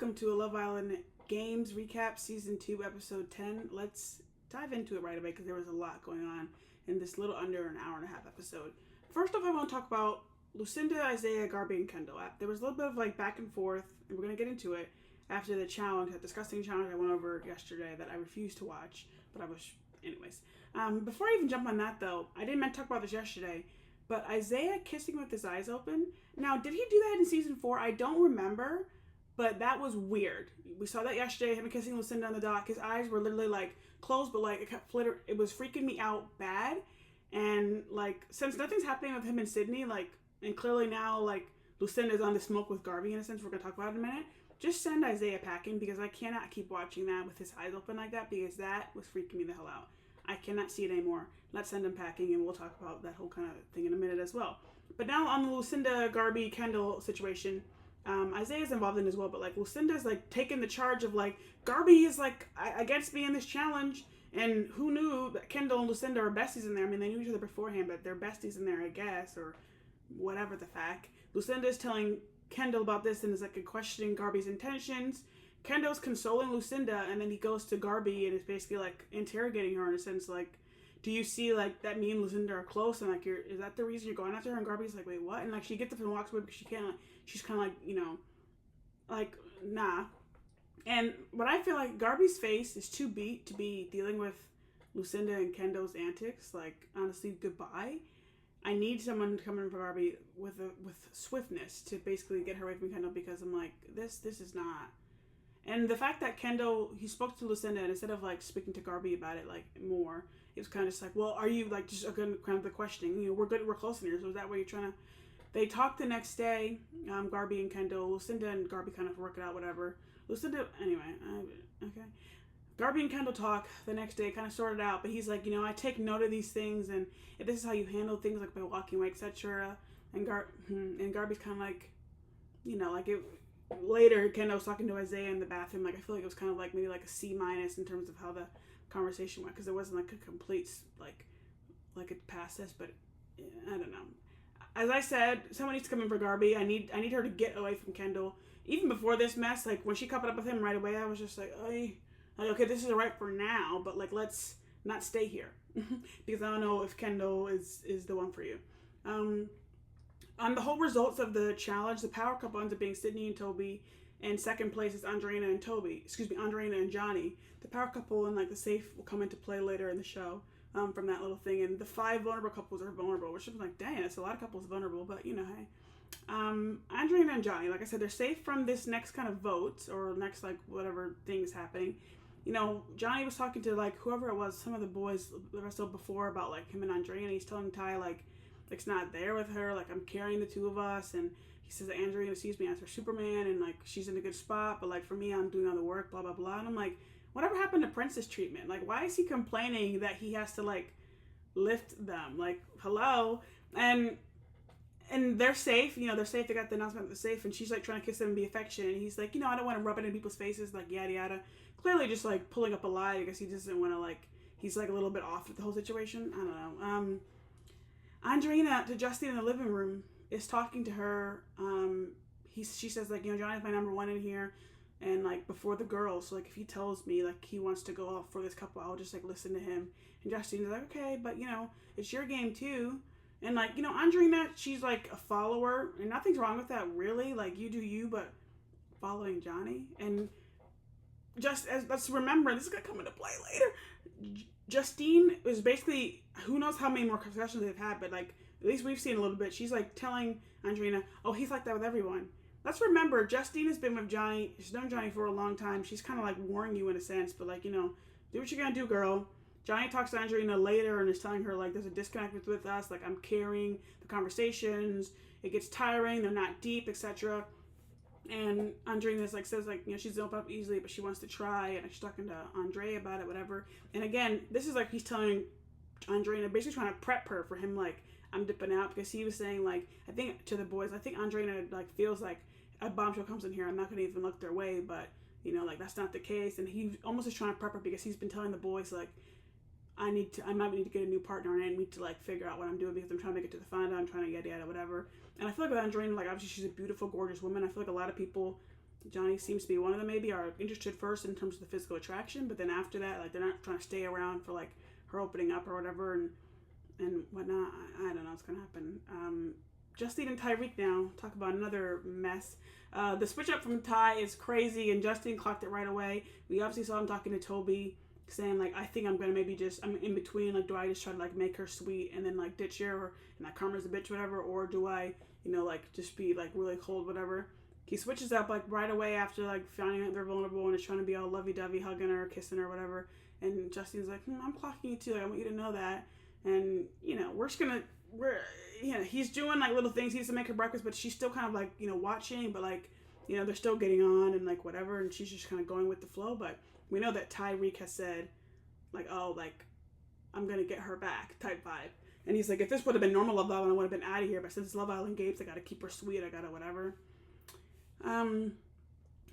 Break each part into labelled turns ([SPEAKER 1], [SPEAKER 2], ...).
[SPEAKER 1] welcome to a Love Island Games recap, season 2, episode 10. Let's dive into it right away because there was a lot going on in this little under an hour and a half episode. First off, I want to talk about Lucinda, Isaiah, Garby, and Kendall. There was a little bit of like back and forth, and we're going to get into it after the challenge, that disgusting challenge I went over yesterday that I refused to watch, but I was, anyways. Before I even jump on that though, I didn't meant to talk about this yesterday, but Isaiah kissing with his eyes open. Now, did he do that in season 4? I don't remember, but that was weird. We saw that yesterday, him kissing Lucinda on the dock. His eyes were literally like closed, but like it kept flittering. It was freaking me out bad. And like, since nothing's happening with him and Sydney, like, and clearly now like Lucinda's on the smoke with Garby in a sense, we're gonna talk about it in a minute. Just send Isaiah packing because I cannot keep watching that with his eyes open like that because that was freaking me the hell out. I cannot see it anymore. Let's send him packing, and we'll talk about that whole kind of thing in a minute as well. But now on the Lucinda, Garby, Kendall situation, Isaiah's involved in as well, but like Lucinda's like taking the charge of like, Garby is like against me in this challenge, and who knew that Kendall and Lucinda are besties in there? I mean, they knew each other beforehand, but they're besties in there, I guess, or whatever the fact. Lucinda's telling Kendall about this and is like questioning Garby's intentions. Kendall's consoling Lucinda, and then he goes to Garby and is basically like interrogating her in a sense, like, do you see like that me and Lucinda are close, and like is that the reason you're going after her? And Garby's like, wait, what? And like she gets up and walks away because she can't, like, she's kind of like, you know, like, nah. And what I feel like, Garby's face is too beat to be dealing with Lucinda and Kendall's antics. Like, honestly, goodbye. I need someone to come in for Garby with swiftness to basically get her away from Kendall, because I'm like, this is not. And the fact that Kendall, he spoke to Lucinda, and instead of like speaking to Garby about it like more, it was kind of just like, well, are you like just kind of the questioning? You know, we're good, we're close in here. So is that what you're trying to? They talked the next day, Garby and Kendall. Lucinda and Garby kind of work it out, whatever. Lucinda, anyway, okay. Garby and Kendall talk the next day, kind of sort it out. But he's like, you know, I take note of these things, and if this is how you handle things, like by walking away, etc. And Garby's kind of like, you know, like it. Later, Kendall was talking to Isaiah in the bathroom. Like, I feel like it was kind of like maybe like a C- in terms of how the conversation went, because it wasn't like a complete like it passed us. But I don't know. As I said, someone needs to come in for Garby. I need her to get away from Kendall. Even before this mess, like when she coupled up with him right away, I was just like, okay, this is alright for now, but like let's not stay here because I don't know if Kendall is the one for you. On the whole results of the challenge, the power couple ends up being Sydney and Toby, and second place is Andreina and Johnny. The power couple and like the safe will come into play later in the show from that little thing, and the 5 vulnerable couples are vulnerable, which is like, dang, that's a lot of couples vulnerable, but you know, hey. Andreina and Johnny, like I said, they're safe from this next kind of vote, or next like whatever thing is happening. You know, Johnny was talking to like whoever it was, some of the boys the rest of before about like him and Andreina, and he's telling Ty like it's not there with her, like I'm carrying the two of us, and he says that Andreina sees me as her Superman, and like she's in a good spot, but like for me, I'm doing all the work, blah blah blah. And I'm like, whatever happened to Princess treatment? Like, why is he complaining that he has to like lift them? Like, hello. And they're safe, you know, they're safe. They got the announcement that they're safe, and she's like trying to kiss them and be affectionate, and he's like, you know, I don't want to rub it in people's faces, like yada yada. Clearly just like pulling up a lie. I guess he doesn't want to, like, he's like a little bit off with the whole situation. I don't know. Andreina, to Justine in the living room, is talking to her. She says, like, you know, Johnny's my number 1 in here, and like before the girls, so like if he tells me like he wants to go off for this couple, I'll just like listen to him. And Justine's like, okay, but you know, it's your game too. And like, you know, Andreina, she's like a follower, and nothing's wrong with that, really. Like, you do you, but following Johnny. And just as let's remember, this is gonna come into play later. Justine is basically, who knows how many more discussions they've had, but like at least we've seen a little bit. She's like telling Andreina, oh, he's like that with everyone. Let's remember, Justine has been with Johnny. She's known Johnny for a long time. She's kind of like warning you in a sense, but like, you know, do what you're gonna do, girl. Johnny talks to Andreina later and is telling her like there's a disconnect with us. Like, I'm carrying the conversations. It gets tiring. They're not deep, etc. And Andreina like says like, you know, she's open up easily, but she wants to try, and she's talking to Andre about it, whatever. And again, this is like he's telling Andreina, basically trying to prep her for him, like, I'm dipping out, because he was saying like, I think to the boys, I think Andreina like feels like a bombshell comes in here, I'm not gonna even look their way, but you know, like that's not the case. And he almost is trying to prep her because he's been telling the boys like, I might need to get a new partner, and I need to like figure out what I'm doing because I'm trying to make it to the final, I'm trying to yada yada whatever. And I feel like with Andreina, like obviously she's a beautiful, gorgeous woman. I feel like a lot of people Johnny seems to be one of them. Maybe are interested first in terms of the physical attraction, but then after that, like they're not trying to stay around for like her opening up or whatever and whatnot. I don't know what's gonna happen. Justine and Tyreek now talk about another mess. The switch up from Ty is crazy, and Justine clocked it right away. We obviously saw him talking to Toby, saying like, I think I'm gonna maybe just, I'm in between, like, do I just try to like make her sweet and then like ditch her and like Karma's a bitch, whatever, or do I, you know, like just be like really cold, whatever. He switches up like right away after like finding out they're vulnerable and is trying to be all lovey-dovey, hugging her, kissing her, whatever. And Justine's like, I'm clocking you too. I want you to know that. And you know, he's doing like little things. He needs to make her breakfast, but she's still kind of like, you know, watching, but like, you know, they're still getting on and like whatever. And she's just kind of going with the flow. But we know that Tyreek has said like, oh, like I'm gonna get her back type vibe. And he's like, if this would have been normal Love Island, I would have been out of here. But since it's Love Island Games, I gotta keep her sweet. I gotta whatever.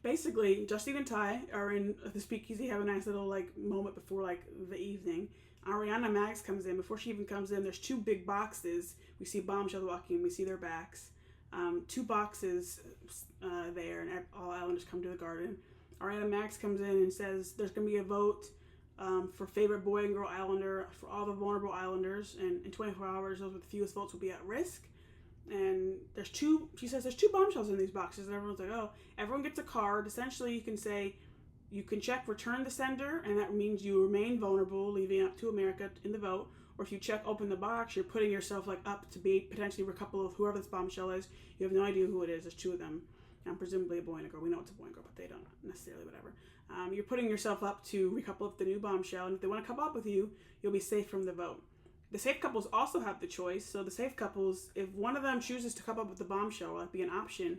[SPEAKER 1] Basically, Justine and Ty are in the speakeasy, have a nice little like moment before like the evening. Ariana Max comes in. Before she even comes in, there's two big boxes. We see Bombshell walking. We see their backs. Two boxes there, and all Islanders come to the garden. Ariana Max comes in and says there's going to be a vote for favorite boy and girl Islander for all the vulnerable Islanders, and in 24 hours, those with the fewest votes will be at risk. And she says there's two bombshells in these boxes, and everyone's like, oh, everyone gets a card. Essentially, you can say, you can check return the sender, and that means you remain vulnerable, leaving up to America in the vote. Or if you check open the box, you're putting yourself like up to be potentially a couple of whoever this bombshell is. You have no idea who it is. There's two of them, and presumably a boy and a girl. We know it's a boy and girl, but they don't necessarily, whatever. You're putting yourself up to recouple with the new bombshell, and if they want to couple up with you, you'll be safe from the vote. The safe couples also have the choice. So the safe couples, if one of them chooses to couple up with the bombshell, like be an option,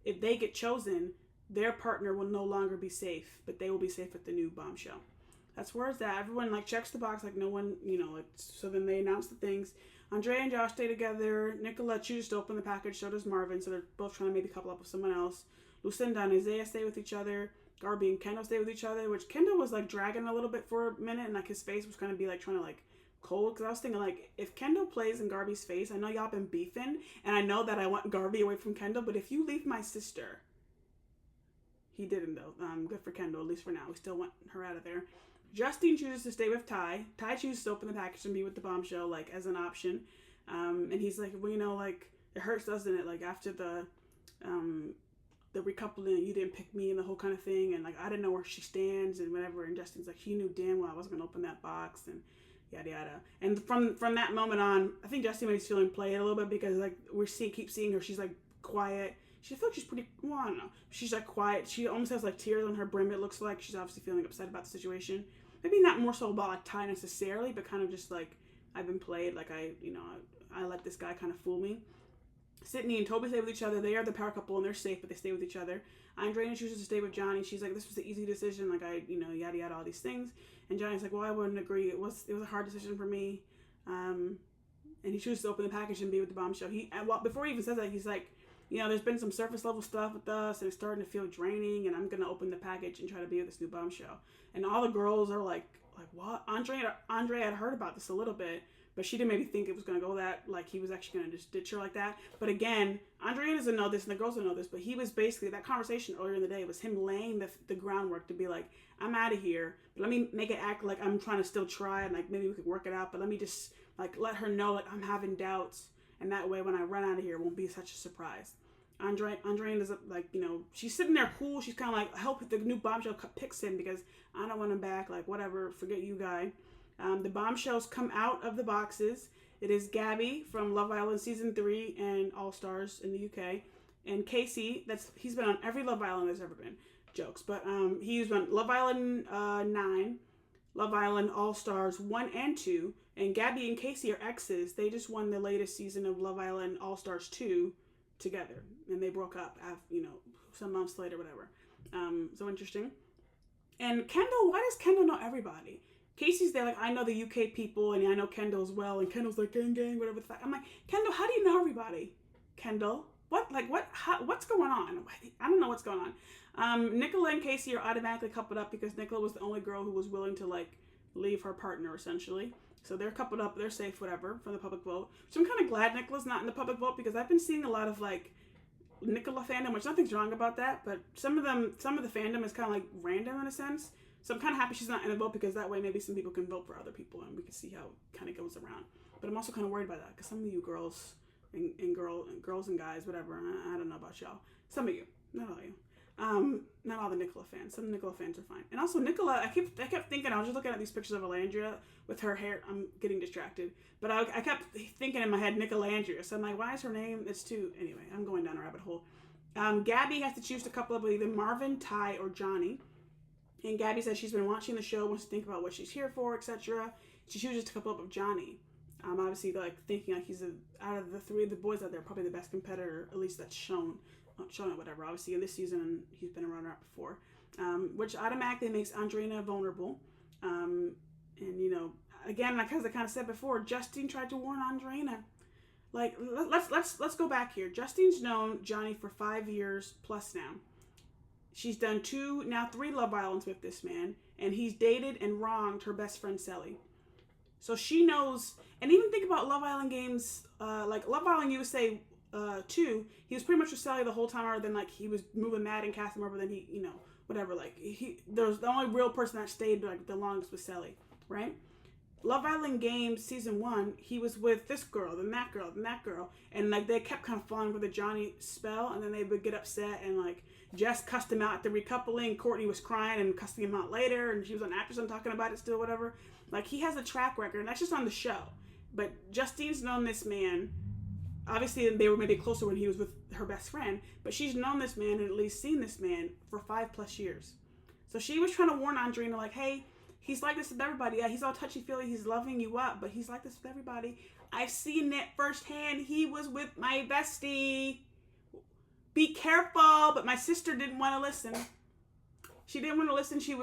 [SPEAKER 1] if they get chosen, their partner will no longer be safe, but they will be safe with the new bombshell. That's where it's at. Everyone like checks the box, like no one, you know, so then they announce the things. Andrea and Josh stay together. Nicola chooses to open the package, so does Marvin, so they're both trying to maybe couple up with someone else. Lucinda and Isaiah stay with each other. Garby and Kendall stay with each other, which Kendall was like dragging a little bit for a minute, and like his face was kind of be like trying to like cold, because I was thinking like, if Kendall plays in Garby's face, I know y'all been beefing, and I know that I want Garby away from Kendall, but if you leave my sister, he didn't though. Good for Kendall, at least for now. We still want her out of there. Justine chooses to stay with Ty. Ty chooses to open the package and be with the bombshell, like as an option. And he's like, well, you know, like it hurts, doesn't it? Like after the recoupling, you didn't pick me and the whole kind of thing, and like I didn't know where she stands and whatever. And Justine's like, he knew damn well I wasn't gonna open that box and yada yada. And from that moment on, I think Justine was feeling played a little bit, because like keep seeing her, she's like quiet. She feels like she's pretty, well, I don't know. She's like quiet. She almost has like tears on her brim, it looks like. She's obviously feeling upset about the situation. Maybe not more so about like Ty necessarily, but kind of just like, I've been played. Like I let this guy kind of fool me. Sydney and Toby stay with each other. They are the power couple and they're safe, but they stay with each other. Andrea chooses to stay with Johnny. She's like, this was an easy decision. Like yada yada, all these things. And Johnny's like, well, I wouldn't agree. It was a hard decision for me. And he chooses to open the package and be with the bombshell. Before he even says that, he's like, there's been some surface level stuff with us, and it's starting to feel draining, and I'm going to open the package and try to be with this new bombshell. And all the girls are like, what? Andrea had heard about this a little bit, but she didn't maybe think it was going to go that, like, he was actually going to just ditch her like that. But again, Andrea doesn't know this, and the girls don't know this, but he was basically, that conversation earlier in the day was him laying the groundwork to be like, I'm out of here, but let me make it act like I'm trying to still try, and, like, maybe we could work it out, but let me just, like, let her know, like, I'm having doubts, and that way when I run out of here, it won't be such a surprise. Andrea is like, she's sitting there cool. She's kind of like, I hope the new bombshell picks him, because I don't want him back. Like, whatever, forget you, guy. The bombshells come out of the boxes. It is Gabby from Love Island Season 3 and All Stars in the UK. And Casey, he's been on every Love Island there's ever been. Jokes. But he's been Love Island 9, Love Island All Stars 1 and 2. And Gabby and Casey are exes. They just won the latest season of Love Island All Stars 2 together, and they broke up some months later, whatever. So interesting. And Kendall, why does Kendall know everybody? Casey's there like, I know the UK people, and I know Kendall as well, and Kendall's like, gang, whatever the fuck. I'm like, Kendall, how do you know everybody? Kendall, what's going on? I don't know what's going on. Nicola and Casey are automatically coupled up, because Nicola was the only girl who was willing to, like, leave her partner, essentially. So they're coupled up, they're safe, whatever, from the public vote. So I'm kind of glad Nicola's not in the public vote, because I've been seeing a lot of, like, Nicola fandom, which nothing's wrong about that, but some of the fandom is kind of like random in a sense. So I'm kind of happy she's not in the vote, because that way maybe some people can vote for other people and we can see how it kind of goes around. But I'm also kind of worried about that, because some of you girls and girls and guys, whatever, I don't know about y'all. Some of you, not all of you. Not all the Nicola fans. Some Nicola fans are fine. And also Nicola, I kept thinking, I was just looking at these pictures of Alandria with her hair. I'm getting distracted. But I kept thinking in my head, Nicolandria. So I'm like, why is her name? It's too, anyway, I'm going down a rabbit hole. Gabby has to choose a couple of either Marvin, Ty, or Johnny. And Gabby says she's been watching the show, wants to think about what she's here for, etc. She chooses to couple up with Johnny. Obviously, like thinking like he's out of the three of the boys out there, probably the best competitor, at least that's shown. Not shown it, whatever. Obviously, in this season, he's been a runner-up before, which automatically makes Andreina vulnerable. And you know, again, like as I kind of said before, Justine tried to warn Andreina. Like, let's go back here. Justine's known Johnny for 5 years plus now. She's done 2, now 3 Love Islands with this man, and he's dated and wronged her best friend Selly. So she knows, and even think about Love Island games, like Love Island USA 2, he was pretty much with Selly the whole time, other than like he was moving mad and casting over, then he, you know, whatever, like there's the only real person that stayed like the longest with Selly, right? Love Island Games season 1, he was with this girl, then that girl, then that girl, and like they kept kind of falling for the Johnny spell, and then they would get upset, and like Jess cussed him out at the recoupling. Courtney was crying and cussing him out later, and she was on Actress and talking about it still, whatever. Like he has a track record, and that's just on the show. But Justine's known this man. Obviously, they were maybe closer when he was with her best friend, but she's known this man and at least seen this man for 5+ years. So she was trying to warn Andreina, like, hey, he's like this with everybody. Yeah, he's all touchy-feely. He's loving you up, but he's like this with everybody. I've seen it firsthand. He was with my bestie. Be careful. But my sister didn't want to listen. She didn't want to listen. She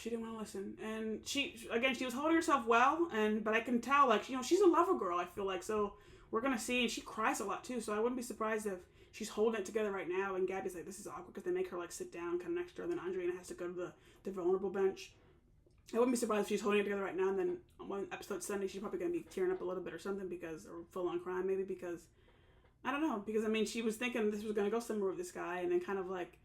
[SPEAKER 1] didn't want to listen. And she was holding herself well. But I can tell, like, you know, she's a lover girl, I feel like. So we're going to see. And she cries a lot, too. So I wouldn't be surprised if she's holding it together right now, and Gabby's like, this is awkward, because they make her like sit down kind of next to her, then Andreina has to go to the vulnerable bench. I wouldn't be surprised if she's holding it together right now, and then on one episode Sunday she's probably going to be tearing up a little bit or something, or full on crying maybe, because I don't know, because I mean she was thinking this was going to go somewhere with this guy, and then kind of like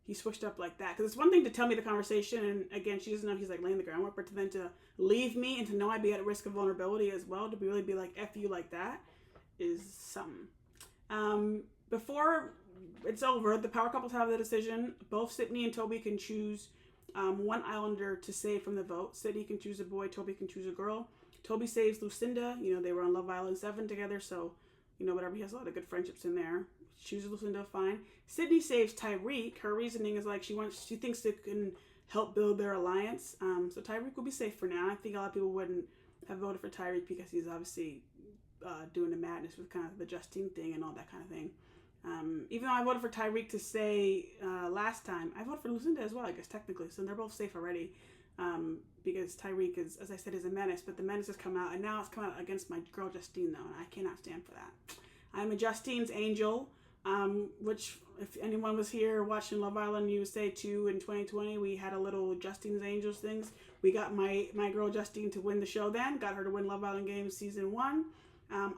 [SPEAKER 1] he switched up like that, because it's one thing to tell me the conversation, and again she doesn't know he's like laying the groundwork, but then to leave me and to know I'd be at risk of vulnerability as well, to really be like F you like that is something. Before it's over, the power couples have the decision. Both Sydney and Toby can choose one Islander to save from the vote. Sydney can choose a boy, Toby can choose a girl. Toby saves Lucinda. You know, they were on Love Island 7 together, so, you know, whatever, he has a lot of good friendships in there. Chooses Lucinda, fine. Sydney saves Tyreek. Her reasoning is like she thinks it can help build their alliance. So Tyreek will be safe for now. I think a lot of people wouldn't have voted for Tyreek because he's obviously doing the madness with kind of the Justine thing and all that kind of thing. Even though I voted for Tyreek to stay last time, I voted for Lucinda as well, I guess, technically. So they're both safe already, because Tyreek is, as I said, is a menace. But the menace has come out, and now it's come out against my girl Justine, though, and I cannot stand for that. I'm a Justine's angel, which, if anyone was here watching Love Island USA 2 in 2020, we had a little Justine's Angels things. We got my girl Justine to win the show then, got her to win Love Island Games Season 1.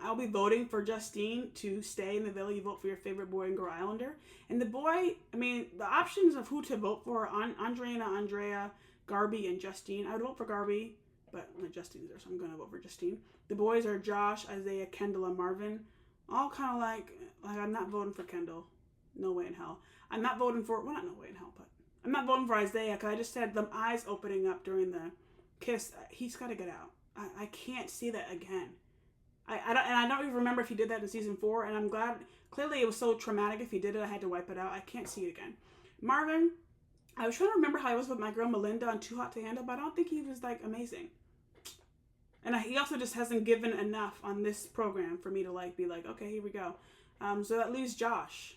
[SPEAKER 1] I'll be voting for Justine to stay in the villa. You vote for your favorite boy and girl Islander. And the boy, I mean, the options of who to vote for are Andreina, Andrea, Garby, and Justine. I would vote for Garby, but Justine's there, so I'm going to vote for Justine. The boys are Josh, Isaiah, Kendall, and Marvin. All kind of like I'm not voting for Kendall. No way in hell. I'm not voting for, well, not no way in hell, but I'm not voting for Isaiah, because I just said the eyes opening up during the kiss. He's got to get out. I can't see that again. I don't even remember if he did that in season 4, and I'm glad. Clearly, it was so traumatic. If he did it, I had to wipe it out. I can't see it again. Marvin, I was trying to remember how I was with my girl Melinda on Too Hot to Handle, but I don't think he was like amazing. And he also just hasn't given enough on this program for me to like be like, okay, here we go. So that leaves Josh,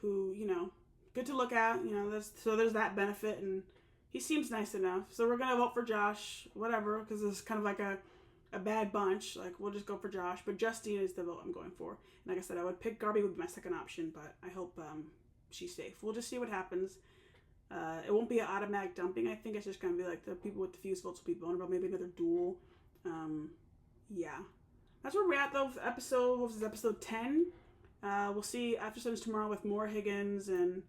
[SPEAKER 1] who, you know, good to look at. You know, there's that benefit, and he seems nice enough. So we're gonna vote for Josh, whatever, because it's kind of like a bad bunch. Like, we'll just go for Josh, but Justine is the vote I'm going for. And like I said, I would pick Garby, would be my second option, but I hope she's safe. We'll just see what happens. It won't be an automatic dumping. I think it's just gonna be like the people with the fewest votes will be vulnerable. Maybe another duel. Yeah, that's where we're at though. Episode 10. We'll see after Sunday's tomorrow with more Higgins and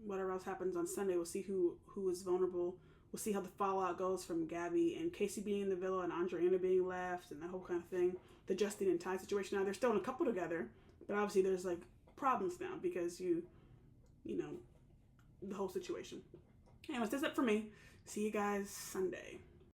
[SPEAKER 1] whatever else happens on Sunday. We'll see who is vulnerable. We'll see how the fallout goes from Gabby and Casey being in the villa and Andreana being left and that whole kind of thing. The Justine and Ty situation. Now they're still in a couple together, but obviously there's like problems now because you know, the whole situation. Anyways, that's it for me. See you guys Sunday.